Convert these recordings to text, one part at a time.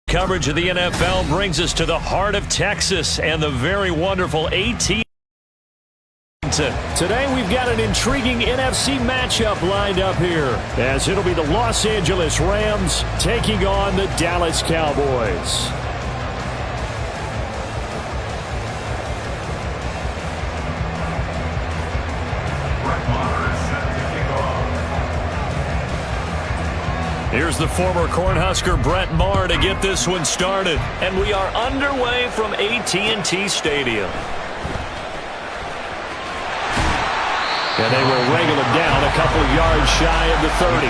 Coverage of the NFL brings us to the heart of Texas and the very wonderful AT&T. Today we've got an intriguing NFC matchup lined up here, as it'll be the Los Angeles Rams taking on the Dallas Cowboys. Here's the former Cornhusker Brett Maher to get this one started. And we are underway from AT&T Stadium. And they will wrangle him down a couple yards shy of the 30.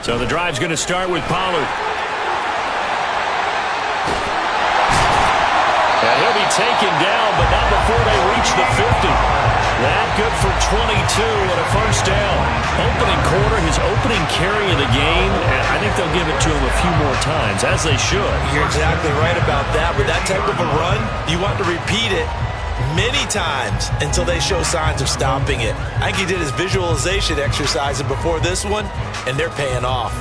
So the drive's going to start with Pollard. And he'll be taken down, but not before they reach the 50. That good for 22 and a first down. Opening quarter, his opening carry of the game, and I think they'll give it to him a few more times, as they should. You're exactly right about that. With that type of a run, you want to repeat it many times until they show signs of stopping it. I think he did his visualization exercise before this one, and they're paying off.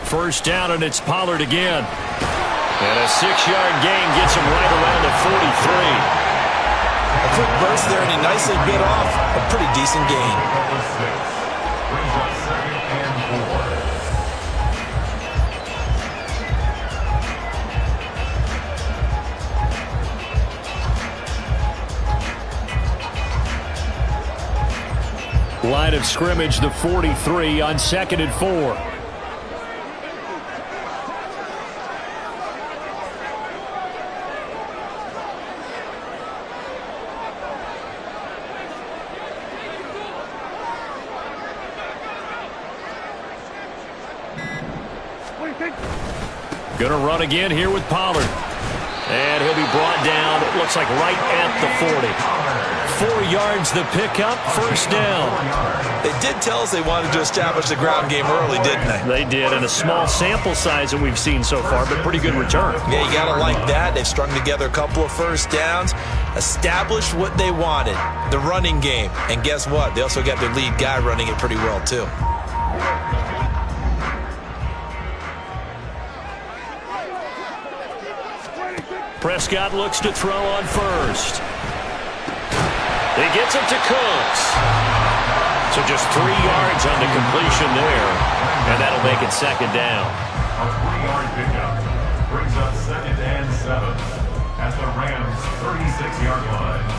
First down, and it's Pollard again. And a 6-yard gain gets him right around the 43. A quick burst there, and he nicely bit off a pretty decent gain. Line of scrimmage, the 43 on 2nd and 4. Gonna run again here with Pollard. And he'll be brought down, it looks like right at the 40. 4 yards the pickup, first down. They did tell us they wanted to establish the ground game early, didn't they? They did, and a small sample size that we've seen so far, but pretty good return. Yeah, you gotta like that. They've strung together a couple of first downs, established what they wanted, the running game. And guess what? They also got their lead guy running it pretty well, too. Prescott looks to throw on first. He gets it to Cooks. So just 3 yards on the completion there, and that'll make it second down. A 3-yard pickup brings up 2nd and 7 at the Rams' 36-yard line.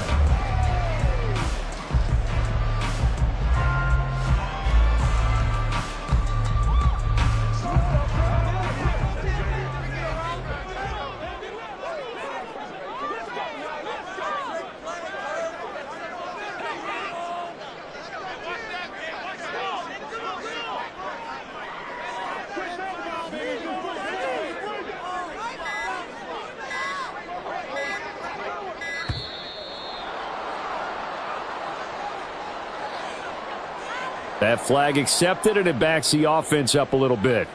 That flag accepted, and it backs the offense up a little bit.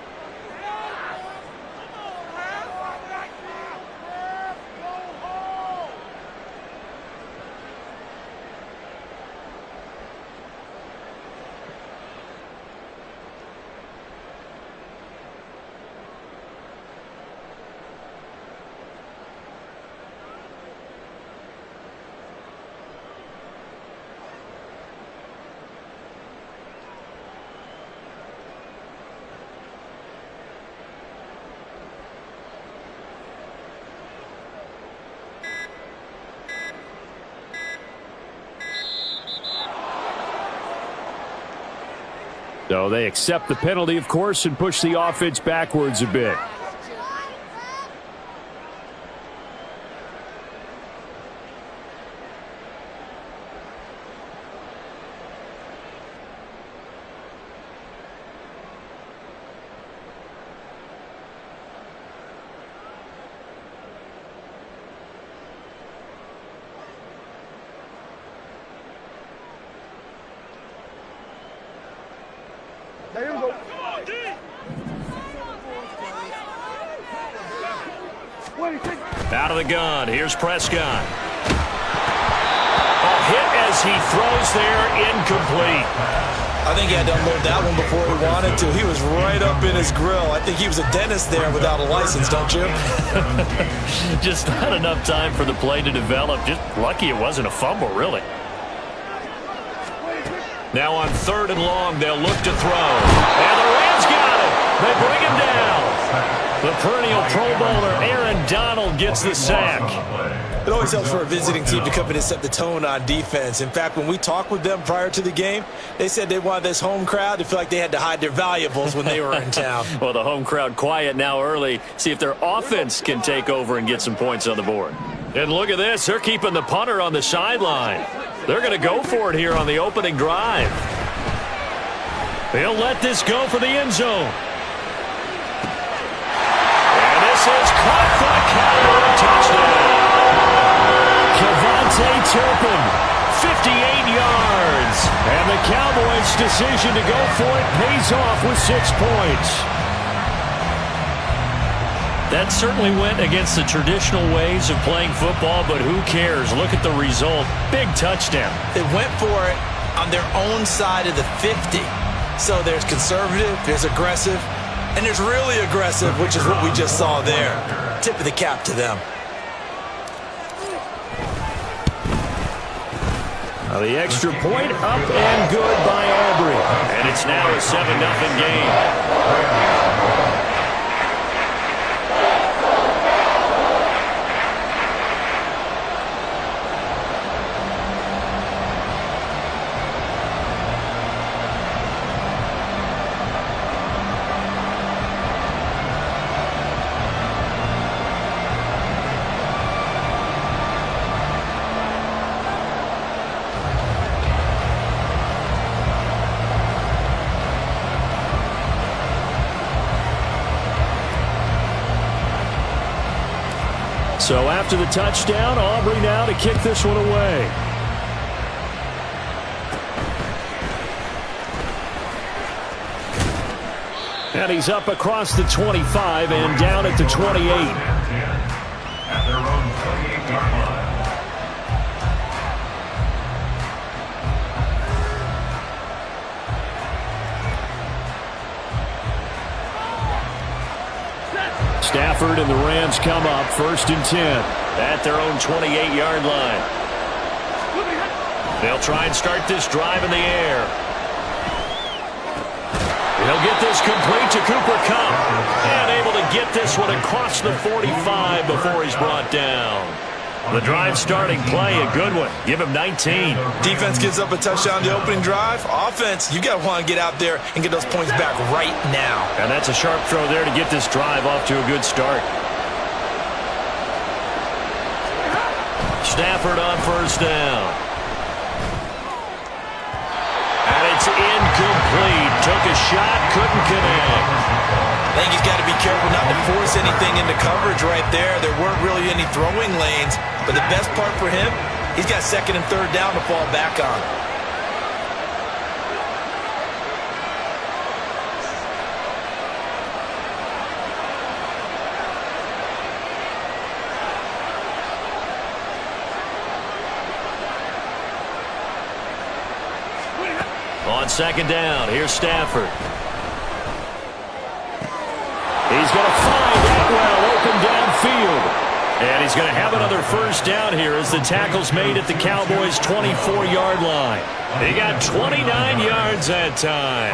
So they accept the penalty, of course, and push the offense backwards a bit. Out of the gun, here's Prescott. A hit as he throws there, incomplete. I think he had to unload that one before he wanted to. He was right up in his grill. I think he was a dentist there without a license, don't you? Just not enough time for the play to develop. Just lucky it wasn't a fumble, really. Now on 3rd and long, they'll look to throw. And the Rams got it. They bring him down. The perennial Pro Bowler Aaron Donald gets the sack. It always helps for a visiting team to come in and set the tone on defense. In fact, when we talked with them prior to the game, they said they wanted this home crowd to feel like they had to hide their valuables when they were in town. Well, the home crowd quiet now early. See if their offense can take over and get some points on the board. And look at this. They're keeping the punter on the sideline. They're going to go for it here on the opening drive. They'll let this go for the end zone. And this is caught for the Cowboy touchdown. Kevontae Turpin, 58 yards. And the Cowboys' decision to go for it pays off with 6 points. That certainly went against the traditional ways of playing football, but who cares? Look at the result. Big touchdown. They went for it on their own side of the 50. So there's conservative, there's aggressive, and there's really aggressive, which is what we just saw there. Tip of the cap to them. Now the extra point up and good by Aubrey. And it's now a 7-0 game. So after the touchdown, Aubrey now to kick this one away. And he's up across the 25 and down at the 28. At their own 28-yard line. Stafford and the Rams come up 1st and 10 at their own 28-yard line. They'll try and start this drive in the air. He'll get this complete to Cooper Kupp. And able to get this one across the 45 before he's brought down. The drive starting play, a good one. Give him 19. Defense gives up a touchdown the opening drive. Offense, you got to want to get out there and get those points back right now. And that's a sharp throw there to get this drive off to a good start. Stafford on 1st down. And it's incomplete. Took a shot, couldn't connect. I think he's got to be careful not to force anything into coverage right there. There weren't really any throwing lanes, but the best part for him, he's got 2nd and 3rd down to fall back on. On 2nd down, here's Stafford. He's going to find Atwell open downfield. And he's going to have another 1st down here as the tackle's made at the Cowboys' 24-yard line. They got 29 yards that time.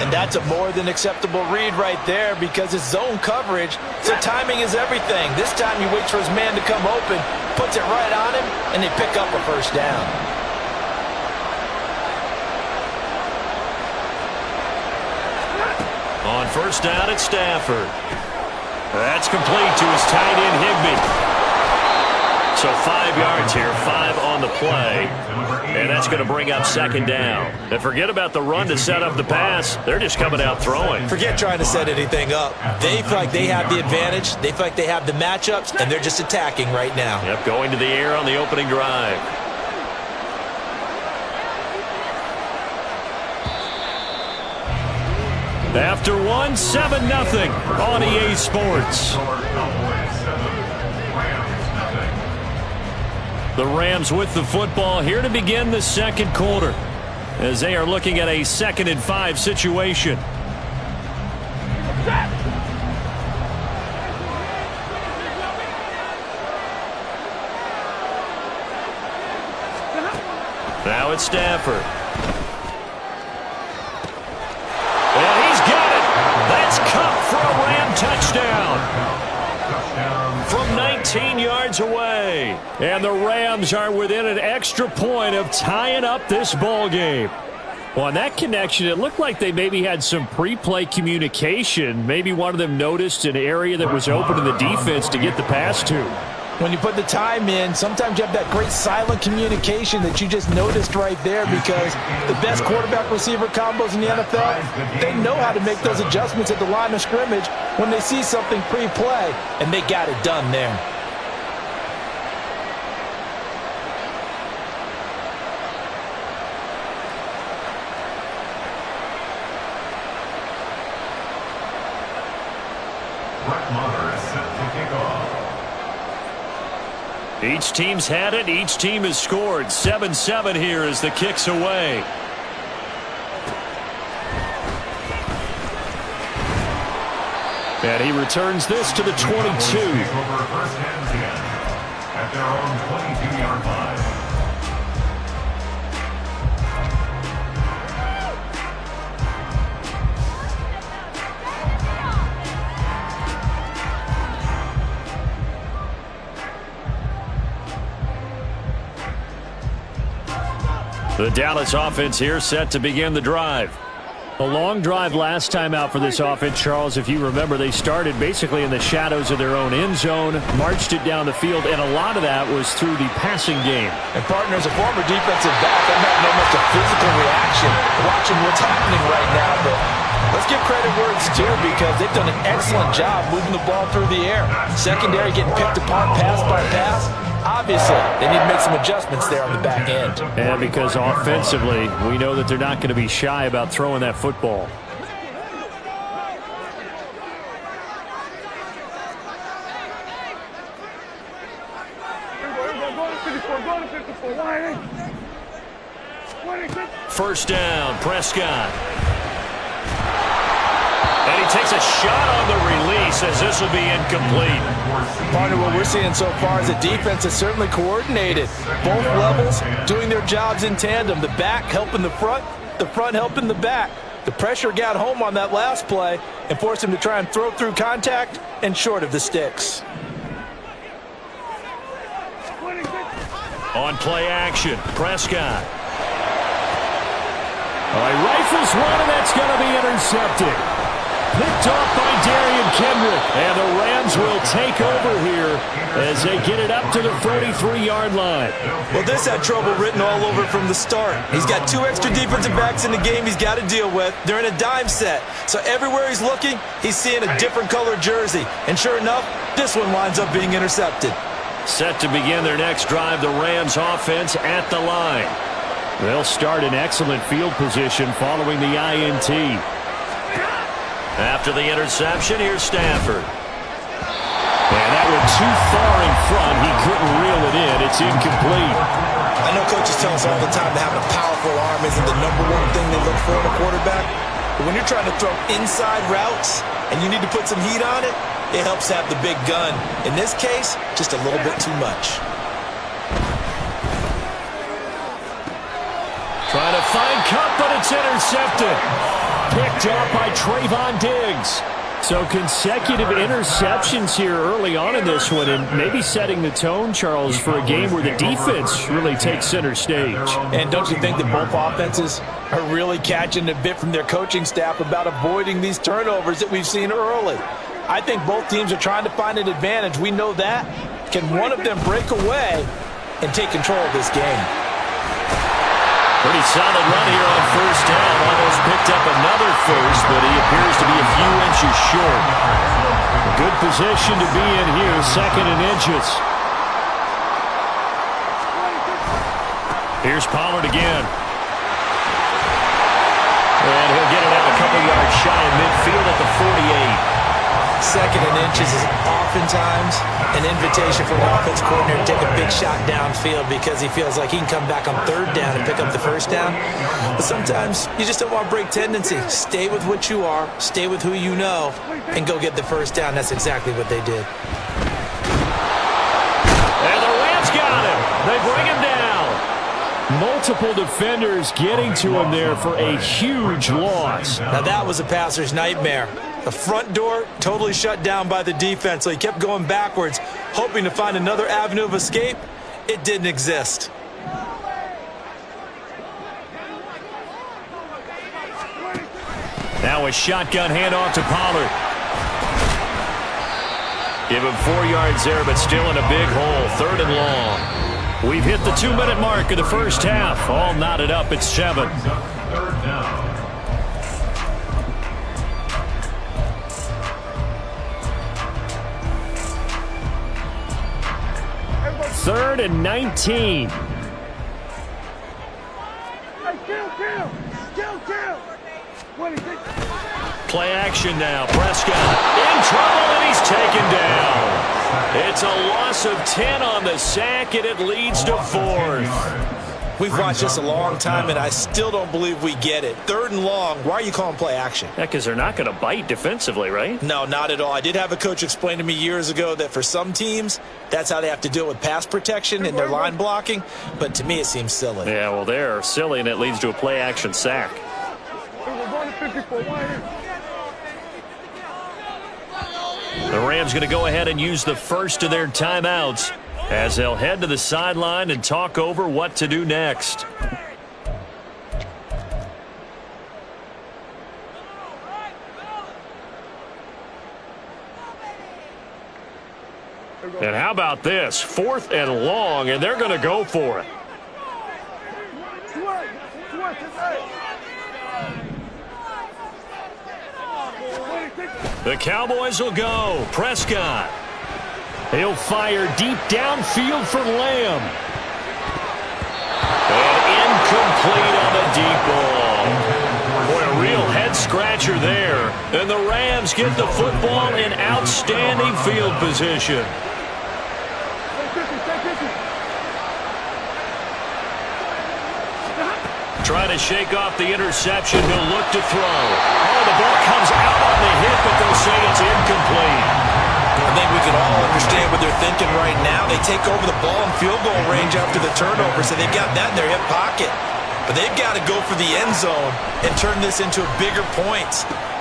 And that's a more than acceptable read right there because it's zone coverage, so timing is everything. This time he waits for his man to come open, puts it right on him, and they pick up a 1st down. On 1st down, it's Stafford. That's complete to his tight end, Higbee. So 5 yards here, 5 on the play. And that's going to bring up 2nd down. And forget about the run to set up the pass. They're just coming out throwing. Forget trying to set anything up. They feel like they have the advantage. They feel like they have the matchups, and they're just attacking right now. Yep, going to the air on the opening drive. After one, 7-0 on EA Sports. Rams, nothing. The Rams with the football here to begin the second quarter as they are looking at a 2nd and 5 situation. Now it's Stafford. And he's got it. That's Cup for a Ram touchdown. From 19 yards away. And the Rams are within an extra point of tying up this ball game. Well, on that connection, it looked like they maybe had some pre-play communication. Maybe one of them noticed an area that was open to the defense to get the pass to. When you put the time in, sometimes you have that great silent communication that you just noticed right there, because the best quarterback-receiver combos in the NFL, they know how to make those adjustments at the line of scrimmage when they see something pre-play, and they got it done there. Each team's had it. Each team has scored. 7-7 here as the kick's away. And he returns this to the 22. First and 10 at their own 22-yard line. The Dallas offense here set to begin the drive. A long drive last time out for this offense, Charles. If you remember, they started basically in the shadows of their own end zone, marched it down the field, and a lot of that was through the passing game. And partner, as a former defensive back, I'm having almost a physical reaction watching what's happening right now. But let's give credit where it's due, because they've done an excellent job moving the ball through the air. Secondary getting picked apart pass by pass. Obviously, they need to make some adjustments there on the back end. And because offensively, we know that they're not going to be shy about throwing that football. First down, Prescott. And he takes a shot on the release as this will be incomplete. Partner, what we're seeing so far is the defense is certainly coordinated. Both levels doing their jobs in tandem. The back helping the front helping the back. The pressure got home on that last play and forced him to try and throw through contact and short of the sticks. On play action, Prescott. He rifles one, and that's going to be intercepted. Picked off by Darian Kendrick, and the Rams will take over here as they get it up to the 33-yard line. Well, this had trouble written all over from the start. He's got 2 extra defensive backs in the game he's got to deal with. They're in a dime set, so everywhere he's looking, he's seeing a different color jersey. And sure enough, this one winds up being intercepted. Set to begin their next drive, the Rams offense at the line. They'll start in excellent field position following the INT. After the interception, here's Stafford. And that went too far in front. He couldn't reel it in. It's incomplete. I know coaches tell us all the time that having a powerful arm isn't the #1 thing they look for in a quarterback. But when you're trying to throw inside routes and you need to put some heat on it, it helps have the big gun. In this case, just a little bit too much. Trying to find Cup, but it's intercepted. Picked up by Trayvon Diggs. So consecutive interceptions here early on in this one, and maybe setting the tone, Charles, for a game where the defense really takes center stage. And don't you think that both offenses are really catching a bit from their coaching staff about avoiding these turnovers that we've seen early? I think both teams are trying to find an advantage. We know that. Can one of them break away and take control of this game? Pretty solid run here on first down. Almost picked up another first, but he appears to be a few inches short. Good position to be in here, 2nd and inches. Here's Pollard again. And he'll get it out a couple yards shy of midfield at the 48. 2nd and inches is off oftentimes an invitation for an offense coordinator to take a big shot downfield because he feels like he can come back on third down and pick up the first down. But sometimes you just don't want to break tendency. Stay with what you are, stay with who you know, and go get the first down. That's exactly what they did. And the Rams got him. They bring him down. Multiple defenders getting to him there for a huge loss. Now that was a passer's nightmare. The front door totally shut down by the defense, so he kept going backwards, hoping to find another avenue of escape. It didn't exist. Now a shotgun handoff to Pollard. Give him 4 yards there, but still in a big hole. 3rd and long. We've hit the 2-minute mark of the first half. All knotted up at 7. 3rd down. Third and 19. Play action now. Prescott in trouble, and he's taken down. It's a loss of 10 on the sack, and it leads to 4th. We've watched this a long time, and I still don't believe we get it. 3rd and long, why are you calling play action? Yeah, because they're not going to bite defensively, right? No, not at all. I did have a coach explain to me years ago that for some teams, that's how they have to deal with pass protection and their line blocking, but to me it seems silly. Yeah, well, they're silly, and it leads to a play action sack. The Rams going to go ahead and use the first of their timeouts as they'll head to the sideline and talk over what to do next. And how about this? 4th and long, and they're going to go for it. The Cowboys will go. Prescott. He'll fire deep downfield for Lamb. And incomplete on the deep ball. Boy, a real head-scratcher there. And the Rams get the football in outstanding field position. Trying to shake off the interception. He'll look to throw. Oh, the ball comes out on the hit, but they'll say it's incomplete. I think we can all understand what they're thinking right now. They take over the ball in field goal range after the turnover, so they've got that in their hip pocket. But they've got to go for the end zone and turn this into a bigger point.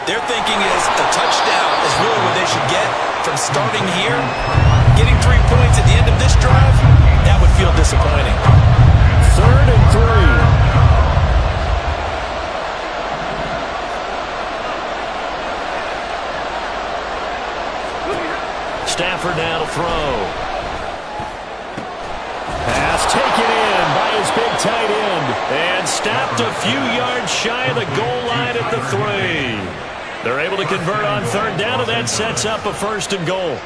Their thinking is a touchdown is really what they should get from starting here. Getting 3 points at the end of this drive, that would feel disappointing. 3rd and 3. Stafford now to throw. Pass taken in by his big tight end. And stopped a few yards shy of the goal line at the 3. They're able to convert on 3rd down, and that sets up a 1st and goal.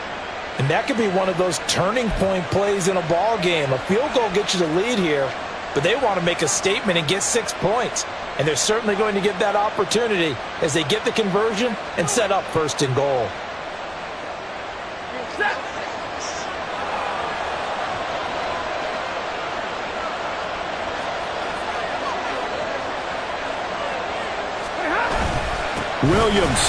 And that could be one of those turning point plays in a ball game. A field goal gets you the lead here, but they want to make a statement and get 6 points. And they're certainly going to get that opportunity as they get the conversion and set up 1st and goal. Williams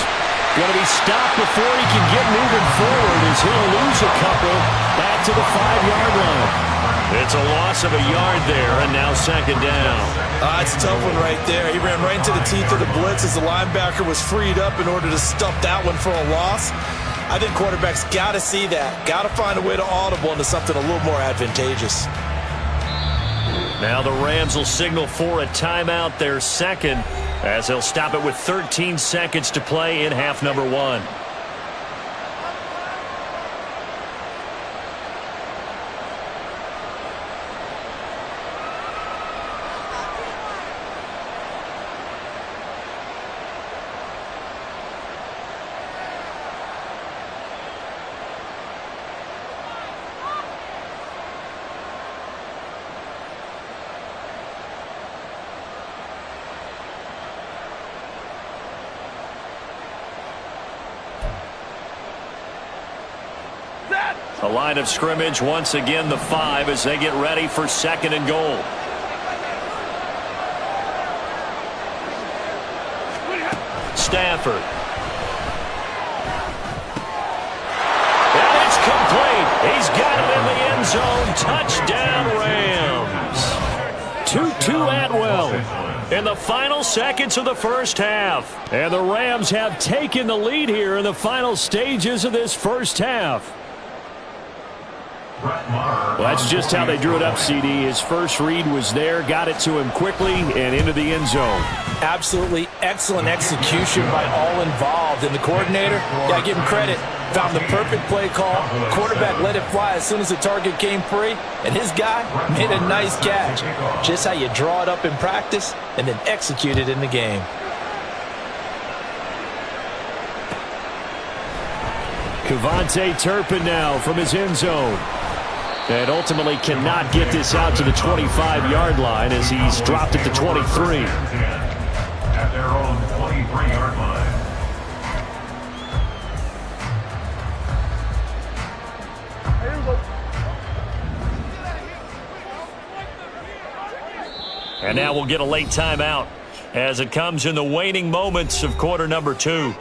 going to be stopped before he can get moving forward as he'll lose a couple back to the 5-yard line. It's a loss of a yard there, and now 2nd down. It's a tough one right there. He ran right into the teeth of the blitz as the linebacker was freed up in order to stuff that one for a loss. I think quarterbacks got to see that. Got to find a way to audible into something a little more advantageous. Now the Rams will signal for a timeout, their 2nd, as they'll stop it with 13 seconds to play in half number 1. The line of scrimmage, once again, the 5 as they get ready for 2nd and goal. Stafford. And it's complete. He's got it in the end zone. Touchdown, Rams. 2-2 Atwell in the final seconds of the first half. And the Rams have taken the lead here in the final stages of this first half. Well, that's just how they drew it up, CD. His first read was there, got it to him quickly, and into the end zone. Absolutely excellent execution by all involved. And the coordinator, got to give him credit, found the perfect play call. Quarterback let it fly as soon as the target came free, and his guy made a nice catch. Just how you draw it up in practice and then execute it in the game. Kevontae Turpin now from his end zone. And ultimately cannot get this out to the 25-yard line as he's dropped it to 23. At their own 23-yard line. And now we'll get a late timeout as it comes in the waning moments of quarter number 2.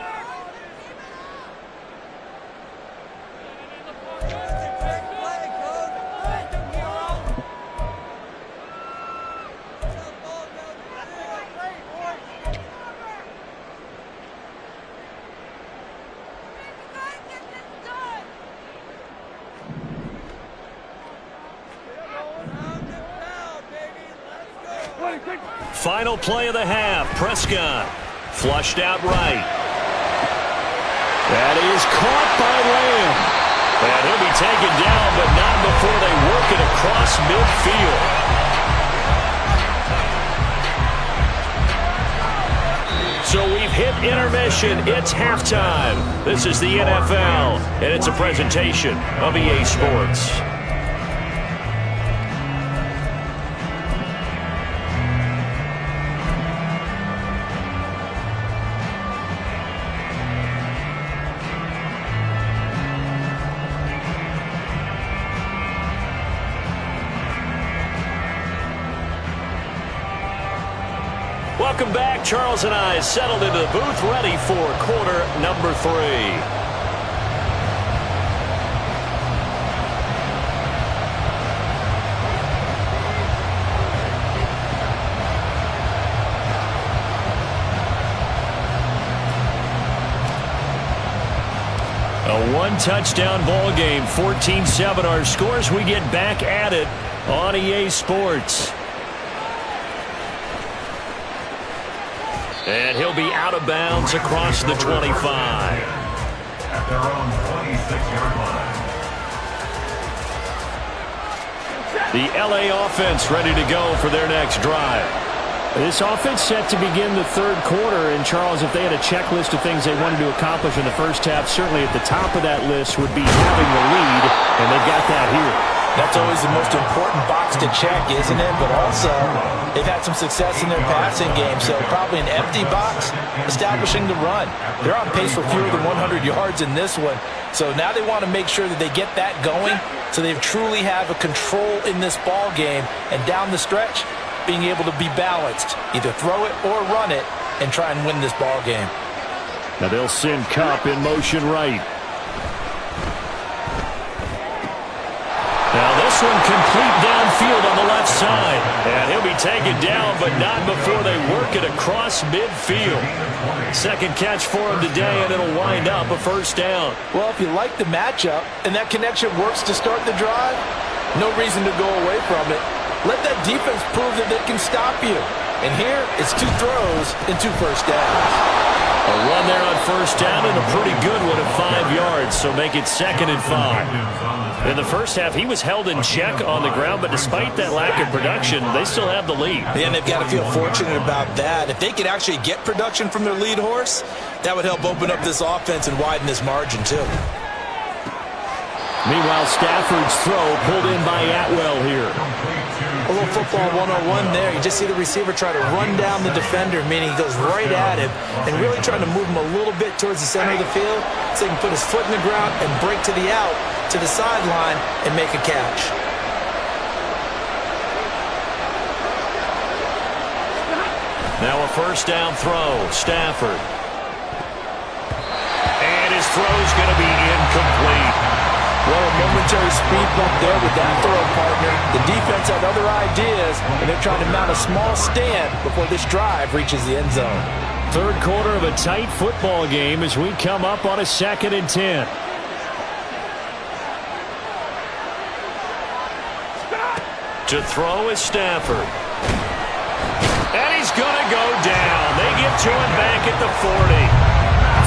Final play of the half. Prescott flushed out right. That is caught by Lamb. And he'll be taken down, but not before they work it across midfield. So we've hit intermission. It's halftime. This is the NFL, and it's a presentation of EA Sports. Welcome back. Charles and I settled into the booth, ready for quarter number 3. A one-touchdown ball game, 14-7 our scores. We get back at it on EA Sports. And he'll be out of bounds across the 25. At their own 26-yard line. The LA offense ready to go for their next drive. This offense set to begin the third quarter. And, Charles, if they had a checklist of things they wanted to accomplish in the first half, certainly at the top of that list would be having the lead, and they've got that here. That's always the most important box to check, isn't it? But also, they've had some success in their passing game, so probably an empty box, establishing the run. They're on pace for fewer than 100 yards in this one, so now they want to make sure that they get that going so they truly have a control in this ball game, and down the stretch, being able to be balanced, either throw it or run it, and try and win this ball game. Now they'll send Kupp in motion right. Now this one complete downfield on the left side. And he'll be taken down, but not before they work it across midfield. Second catch for him today, and it'll wind up a first down. Well, if you like the matchup and that connection works to start the drive, no reason to go away from it. Let that defense prove that they can stop you. And here, it's 2 throws and 2 first downs. A run there on first down and a pretty good one at 5 yards, so make it 2nd and 5. In the first half, he was held in check on the ground, but despite that lack of production, they still have the lead. Yeah, and they've got to feel fortunate about that. If they could actually get production from their lead horse, that would help open up this offense and widen this margin, too. Meanwhile, Stafford's throw pulled in by Atwell here. A little football 101 there. You just see the receiver try to run down the defender, meaning he goes right at him and really trying to move him a little bit towards the center of the field so he can put his foot in the ground and break to the out to the sideline and make a catch. Now a first down throw, Stafford. And his throw's going to be incomplete. Well, a momentary speed bump there with that throw, partner. The defense had other ideas, and they're trying to mount a small stand before this drive reaches the end zone. Third quarter of a tight football game as we come up on a 2nd and 10. To throw is Stafford. And he's going to go down. They get to him back at the 40.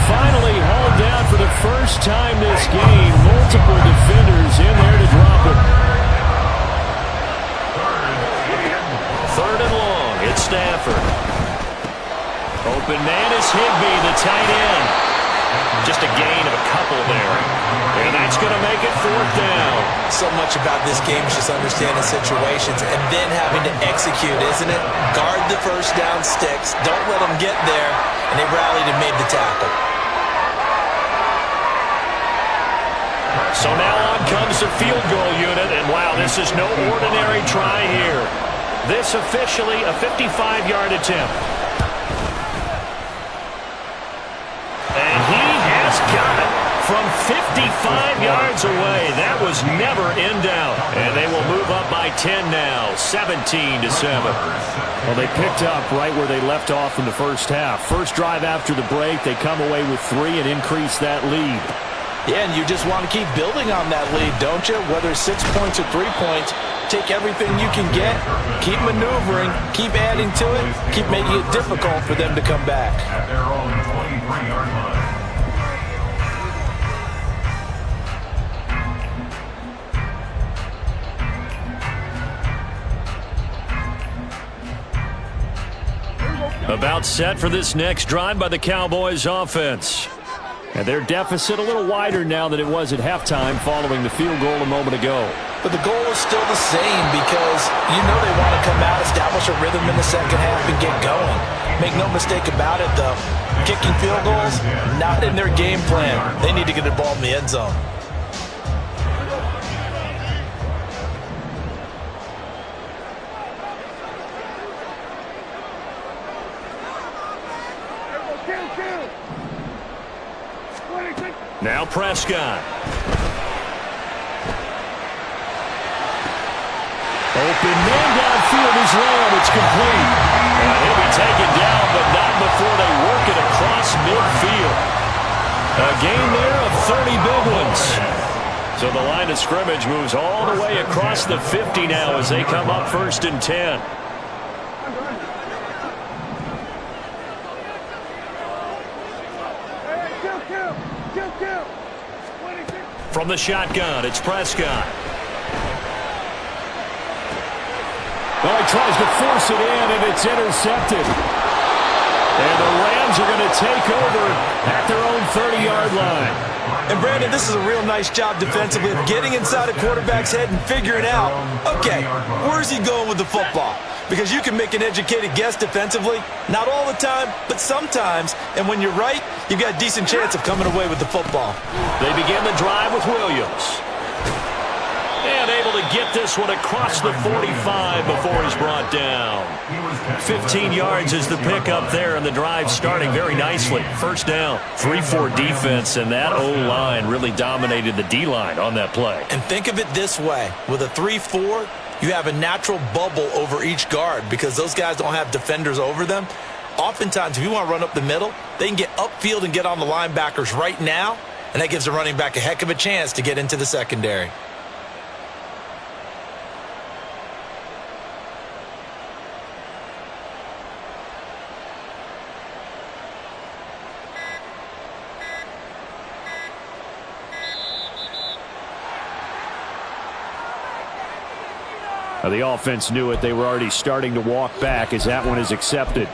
Finally hauled down for the first time this game. Multiple defenders in there to drop him. Third and long. It's Stafford. Open man is Higbee, the tight end. Just a gain of a couple there. And that's going to make it 4th down. So much about this game is just understanding situations and then having to execute, isn't it? Guard the first down sticks. Don't let them get there. And they rallied and made the tackle. So now on comes the field goal unit. And wow, this is no ordinary try here. This officially a 55-yard attempt. And he has got it from 55 yards away. That was never in doubt. And they will move up by 10 now, 17-7. Well, they picked up right where they left off in the first half. First drive after the break, they come away with 3 and increase that lead. Yeah, and you just want to keep building on that lead, don't you? Whether it's 6 points or 3 points, take everything you can get, keep maneuvering, keep adding to it, keep making it difficult for them to come back. At their own 23-yard line. About set for this next drive by the Cowboys offense. And their deficit a little wider now than it was at halftime following the field goal a moment ago. But the goal is still the same because you know they want to come out, establish a rhythm in the second half, and get going. Make no mistake about it, though. Kicking field goals, not in their game plan. They need to get the ball in the end zone. Now Prescott. Open man downfield is Lamb. It's complete. And he'll be taken down, but not before they work it across midfield. A gain there of 30 big ones. So the line of scrimmage moves all the way across the 50 now as they come up 1st and 10. From the shotgun, it's Prescott. Well, he tries to force it in, and it's intercepted. And the Rams are going to take over at their own 30-yard line. And, Brandon, this is a real nice job defensively of getting inside a quarterback's head and figuring out, okay, where's he going with the football? Because you can make an educated guess defensively, not all the time, but sometimes. And when you're right, you've got a decent chance of coming away with the football. They begin the drive with Williams. And able to get this one across the 45 before he's brought down. 15 yards is the pickup there, and the drive starting very nicely. First down, 3-4 defense, and that O-line really dominated the D-line on that play. And think of it this way. With a 3-4, you have a natural bubble over each guard because those guys don't have defenders over them. Oftentimes, if you want to run up the middle, they can get upfield and get on the linebackers right now, and that gives the running back a heck of a chance to get into the secondary. The offense knew it. They were already starting to walk back as that one is accepted.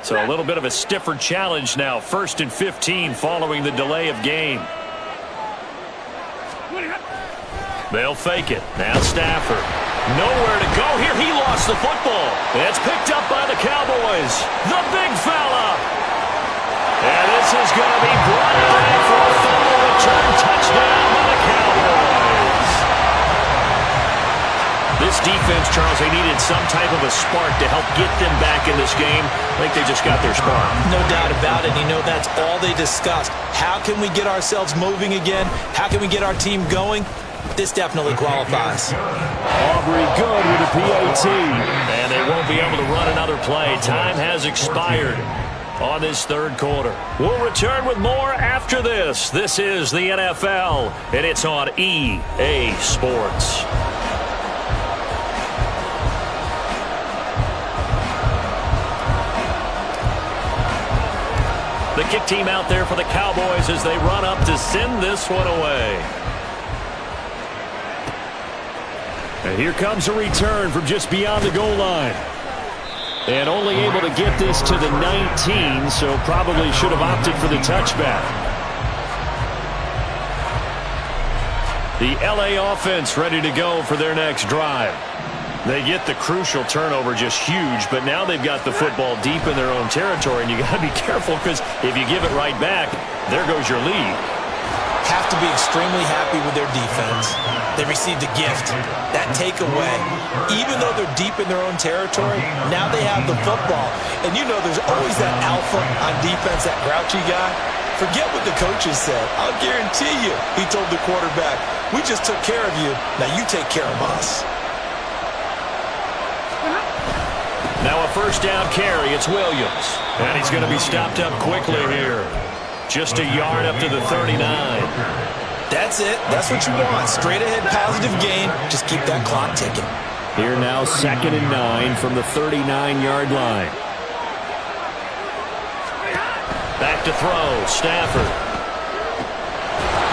So a little bit of a stiffer challenge now. 1st and 15 following the delay of game. They'll fake it. Now Stafford. Nowhere to go here. He lost the football. It's picked up by the Cowboys. The big fella. And this is going to be brought back for a fumble return touchdown by the Cowboys. This defense, Charles, they needed some type of a spark to help get them back in this game. I think they just got their spark. No doubt about it. You know, that's all they discussed. How can we get ourselves moving again? How can we get our team going? This definitely qualifies. Aubrey good with a PAT. And they won't be able to run another play. Time has expired on this third quarter. We'll return with more after this. This is the NFL, and it's on EA Sports. The kick team out there for the Cowboys as they run up to send this one away. And here comes a return from just beyond the goal line. And only able to get this to the 19, so probably should have opted for the touchback. The LA offense ready to go for their next drive. They get the crucial turnover, just huge, but now they've got the football deep in their own territory, and you got to be careful because if you give it right back, there goes your lead. Have to be extremely happy with their defense. They received a gift. That takeaway, even though they're deep in their own territory, now they have the football. And you know there's always that alpha on defense, that grouchy guy. Forget what the coaches said. I'll guarantee you, he told the quarterback, we just took care of you. Now you take care of us. Now a first down carry. It's Williams. And he's going to be stopped up quickly here. Just a yard up to the 39. That's it. That's what you want. Straight ahead positive gain. Just keep that clock ticking. Here now 2nd and 9 from the 39-yard line. Back to throw. Stafford.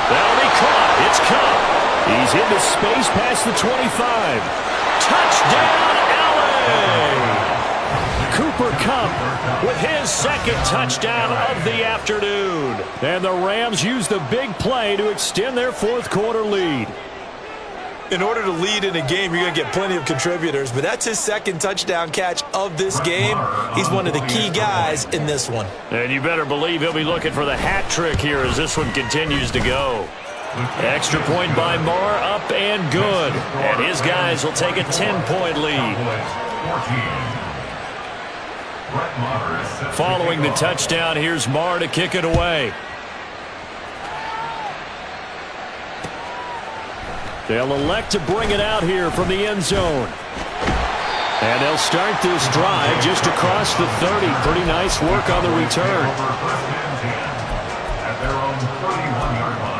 That'll be caught. It's Cup. He's into space past the 25. Touchdown, LA! Cooper Kupp with his second touchdown of the afternoon. And the Rams use the big play to extend their fourth quarter lead. In order to lead in a game, you're going to get plenty of contributors, but that's his second touchdown catch of this game. He's one of the key guys in this one. And you better believe he'll be looking for the hat trick here as this one continues to go. Extra point by Marr, up and good. And his guys will take a 10-point lead. Following the touchdown, here's Marr to kick it away. They'll elect to bring it out here from the end zone. And they'll start this drive just across the 30. Pretty nice work on the return. At their own 31-yard line.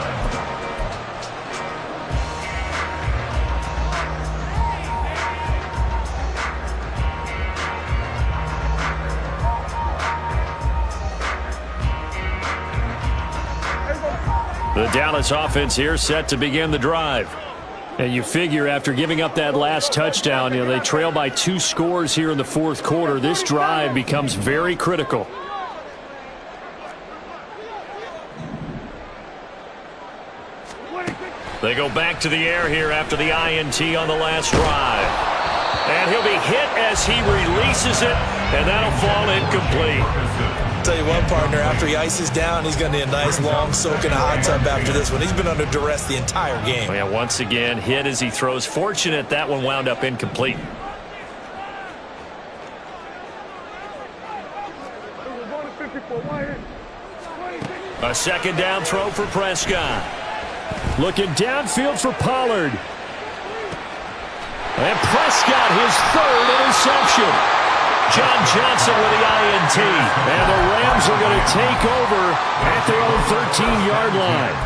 The Dallas offense here set to begin the drive. And you figure after giving up that last touchdown, they trail by 2 scores here in the fourth quarter. This drive becomes very critical. They go back to the air here after the INT on the last drive. And he'll be hit as he releases it, and that'll fall incomplete. Tell you what, partner, after he ices down, he's going to need a nice long soak in a hot tub after this one. He's been under duress the entire game. Yeah, once again, hit as he throws. Fortunate that one wound up incomplete. A second down throw for Prescott. Looking downfield for Pollard. And Prescott, his third interception. John Johnson with the INT. And the Rams are going to take over at their own 13-yard line.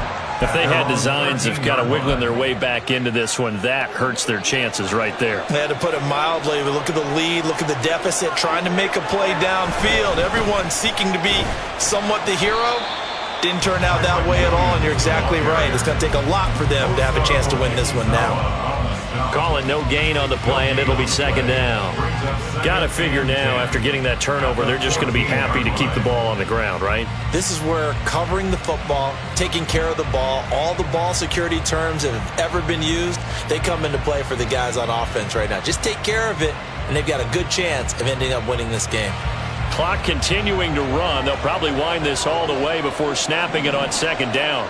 If they had designs of kind of wiggling their way back into this one, that hurts their chances right there. They had to put it mildly, but look at the lead, look at the deficit, trying to make a play downfield. Everyone seeking to be somewhat the hero. Didn't turn out that way at all, and you're exactly right. It's going to take a lot for them to have a chance to win this one now. Calling no gain on the play, and it'll be second down. Got to figure now, after getting that turnover, they're just going to be happy to keep the ball on the ground, right? This is where covering the football, taking care of the ball, all the ball security terms that have ever been used, they come into play for the guys on offense right now. Just take care of it, and they've got a good chance of ending up winning this game. Clock continuing to run. They'll probably wind this all the way before snapping it on second down.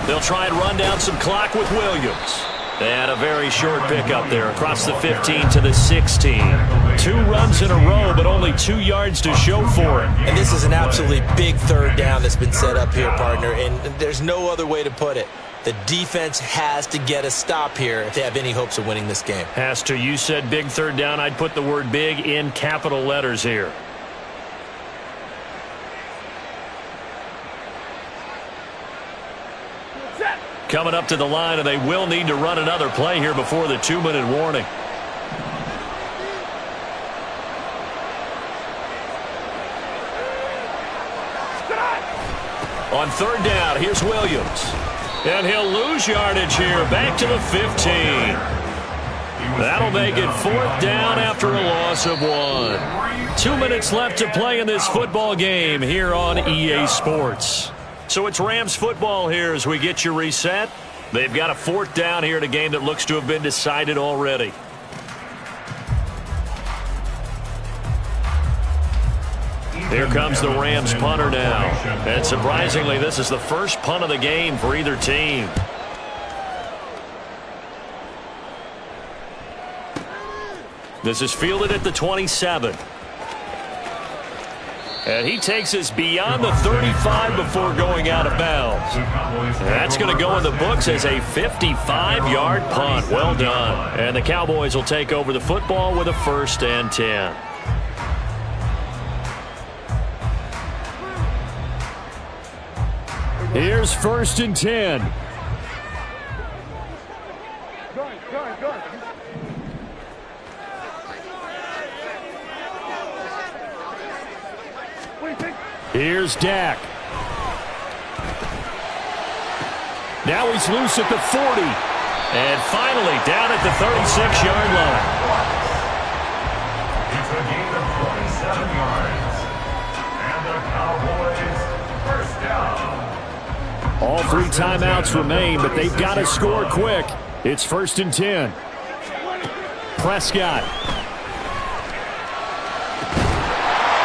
They'll try and run down some clock with Williams. And a very short pickup there across the 15 to the 16. 2 runs in a row, but only 2 yards to show for it. And this is an absolutely big third down that's been set up here, partner, and there's no other way to put it. The defense has to get a stop here if they have any hopes of winning this game. Has to. You said big third down. I'd put the word big in capital letters here. Coming up to the line, and they will need to run another play here before the 2-minute warning. On third down, here's Williams. And he'll lose yardage here, back to the 15. That'll make it 4th down after a loss of 1. 2 minutes left to play in this football game here on EA Sports. So it's Rams football here as we get you reset. They've got a 4th down here in a game that looks to have been decided already. Here comes the Rams punter now. And surprisingly, this is the first punt of the game for either team. This is fielded at the 27. And he takes us beyond the 35 before going out of bounds. That's going to go in the books as a 55-yard punt. Well done. And the Cowboys will take over the football with a 1st and 10. Here's 1st and 10. Here's Dak. Now he's loose at the 40. And finally down at the 36-yard line. It's a gain of 27 yards. And the Cowboys 1st down. All 3 timeouts remain, but they've got to score quick. It's 1st and 10. Prescott.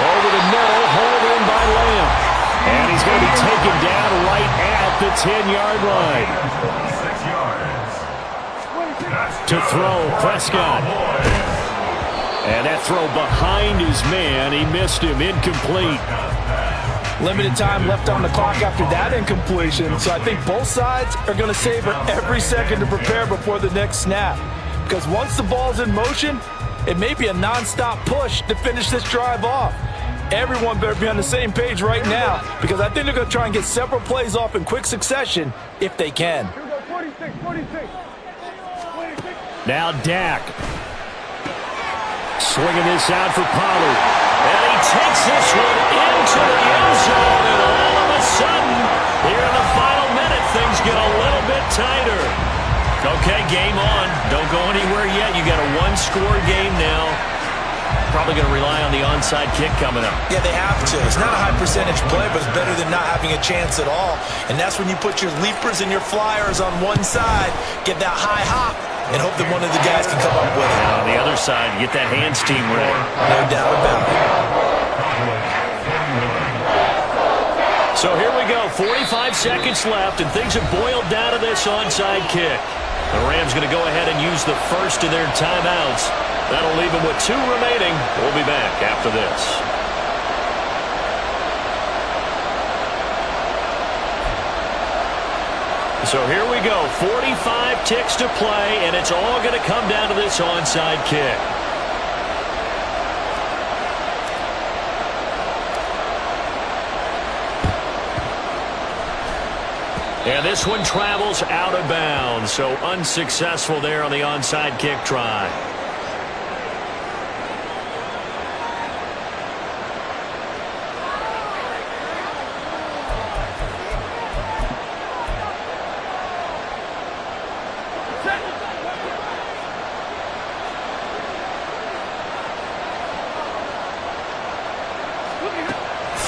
Over the middle, hauled in by Lamb. And he's going to be taken down right at the 10-yard line. 26 yards. To throw, Prescott. And that throw behind his man. He missed him, incomplete. Limited time left on the clock after that incompletion, so I think both sides are going to savor every second to prepare before the next snap. Because once the ball's in motion, it may be a non-stop push to finish this drive off. Everyone better be on the same page right now, because I think they're going to try and get several plays off in quick succession if they can. Now Dak. Swinging this out for Pollard. And he takes this one into the end zone. And all of a sudden, here in the final minute, things get a little bit tighter. Okay, game on. Don't go anywhere yet. You got a 1-score game now. Probably going to rely on the onside kick coming up. Yeah, they have to. It's not a high percentage play, but it's better than not having a chance at all. And that's when you put your leapers and your flyers on one side, get that high hop, and hope that one of the guys can come up with it. And on the other side, get that hands team ready. No doubt about it. So here we go. 45 seconds left, and things have boiled down to this onside kick. The Rams going to go ahead and use the first of their timeouts. That'll leave them with 2 remaining. We'll be back after this. So here we go. 45 ticks to play, and it's all going to come down to this onside kick. And this one travels out of bounds, so unsuccessful there on the onside kick try.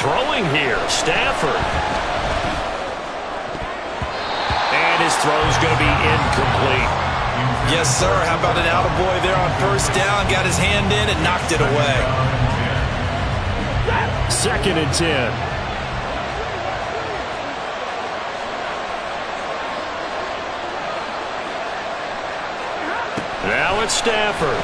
throwing here. Stafford. And his throw's going to be incomplete. Yes, sir. How about an attaboy there on first down? Got his hand in and knocked it away. 2nd and 10. Now it's Stafford.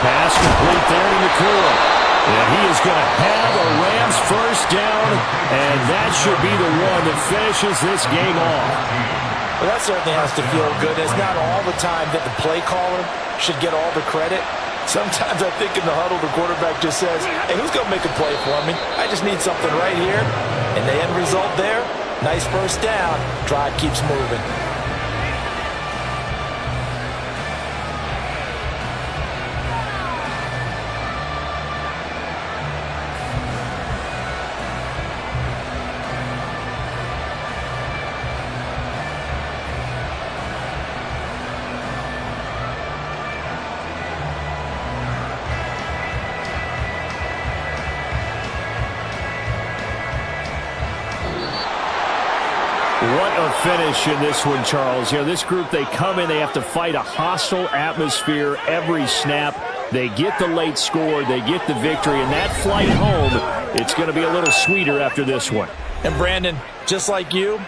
Pass complete there to McCoy. And he is going to have a Rams first down, and that should be the one that finishes this game off. Well, that certainly has to feel good. It's not all the time that the play caller should get all the credit. Sometimes I think in the huddle, the quarterback just says, hey, who's going to make a play for me? I just need something right here. And the end result there, nice first down. Drive keeps moving. What a finish in this one, Charles. You know, this group, they come in, they have to fight a hostile atmosphere every snap. They get the late score, they get the victory, and that flight home, it's going to be a little sweeter after this one. And Brandon, just like you,